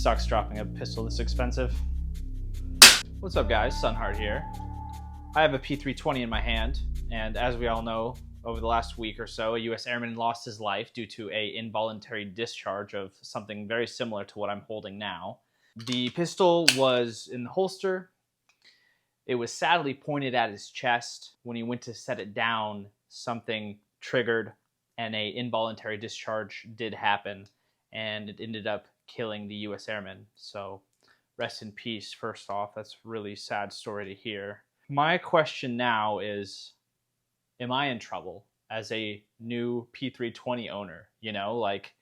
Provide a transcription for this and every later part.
sucks dropping a pistol this expensive. What's up guys, Sunheart here. I have a P320 in my hand, and as we all know, over the last week or so, a US Airman lost his life due to an involuntary discharge of something very similar to what I'm holding now. The pistol was in the holster. It was sadly pointed at his chest. When he went to set it down, something triggered and an involuntary discharge did happen, and it ended up killing the US Airman. So rest in peace, first off. That's a really sad story to hear. My question now is, am I in trouble as a new P320 owner? You know, like,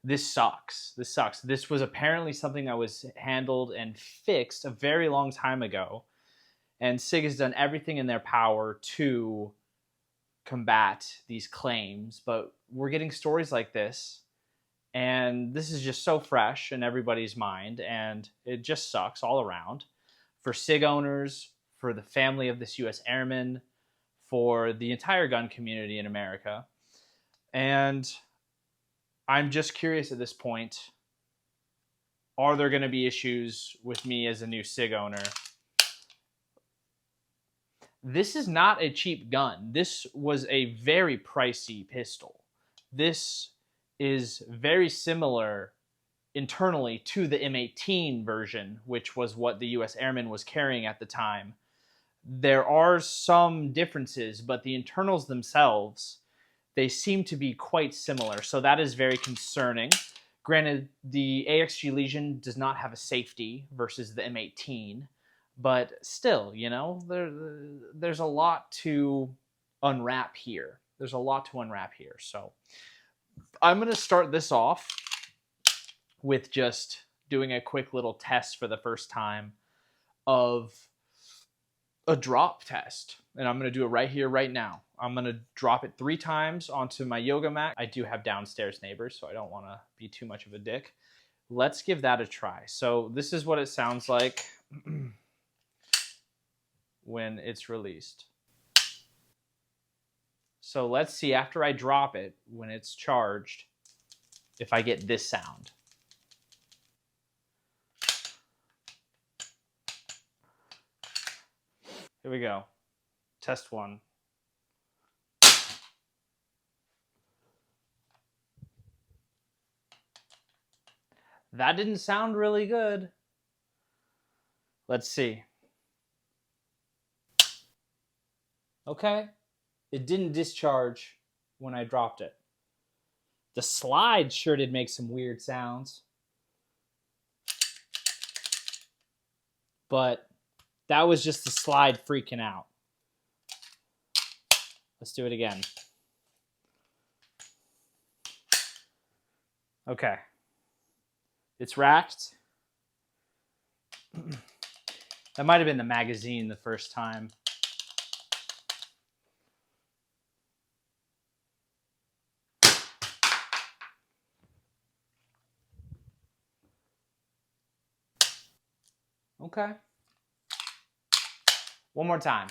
this sucks. This sucks. This was apparently something that was handled and fixed a very long time ago. And SIG has done everything in their power to combat these claims. But we're getting stories like this, and this is just so fresh in everybody's mind, and it just sucks all around. For SIG owners, for the family of this US Airman, for the entire gun community in America. And I'm just curious at this point, are there going to be issues with me as a new SIG owner? This is not a cheap gun. This was a very pricey pistol. This is very similar internally to the M18 version, which was what the US Airman was carrying at the time. There are some differences, but the internals themselves, they seem to be quite similar. So that is very concerning. Granted, the AXG Legion does not have a safety versus the M18, but still, you know, there's a lot to unwrap here. There's a lot to unwrap here. So I'm going to start this off with just doing a quick little test for the first time of a drop test. And I'm going to do it right here, right now. I'm going to drop it 3 times onto my yoga mat. I do have downstairs neighbors, so I don't want to be too much of a dick. Let's give that a try. So this is what it sounds like when it's released. So let's see, after I drop it, when it's charged, if I get this sound. Here we go. Test 1. That didn't sound really good. Let's see. Okay. It didn't discharge when I dropped it. The slide sure did make some weird sounds. But that was just the slide freaking out. Let's do it again. Okay. It's racked. That might have been the magazine the first time. Okay. One more time.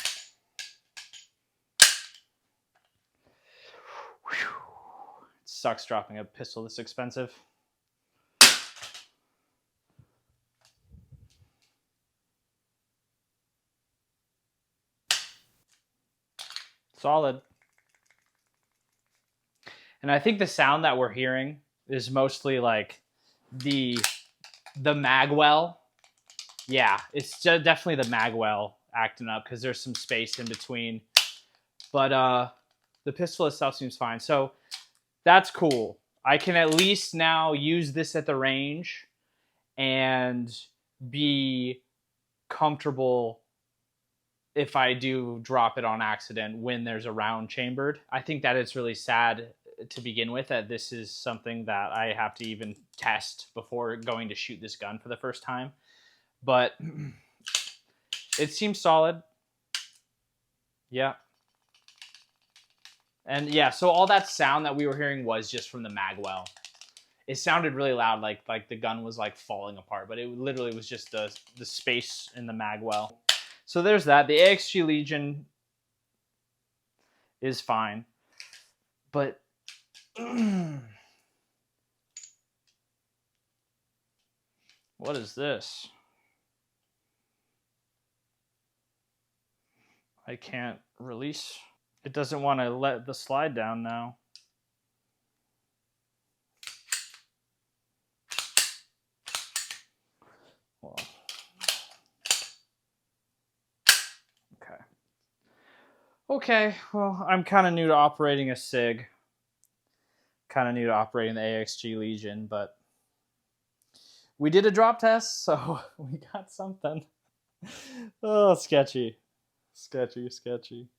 Whew. It sucks dropping a pistol this expensive. Solid. And I think the sound that we're hearing is mostly like the magwell. Yeah, it's definitely the magwell acting up because there's some space in between. But the pistol itself seems fine. So that's cool. I can at least now use this at the range and be comfortable if I do drop it on accident when there's a round chambered. I think that it's really sad to begin with that this is something that I have to even test before going to shoot this gun for the first time. But it seems solid. Yeah. And yeah, so all that sound that we were hearing was just from the magwell. It sounded really loud, like the gun was like falling apart, but it literally was just the space in the magwell. So there's that. The AXG Legion is fine. But What is this? I can't release. It doesn't want to let the slide down now. Well, okay. Okay, well, I'm kind of new to operating a SIG. Kind of new to operating the AXG Legion, but we did a drop test, so we got something. Oh, sketchy. Sketchy, sketchy.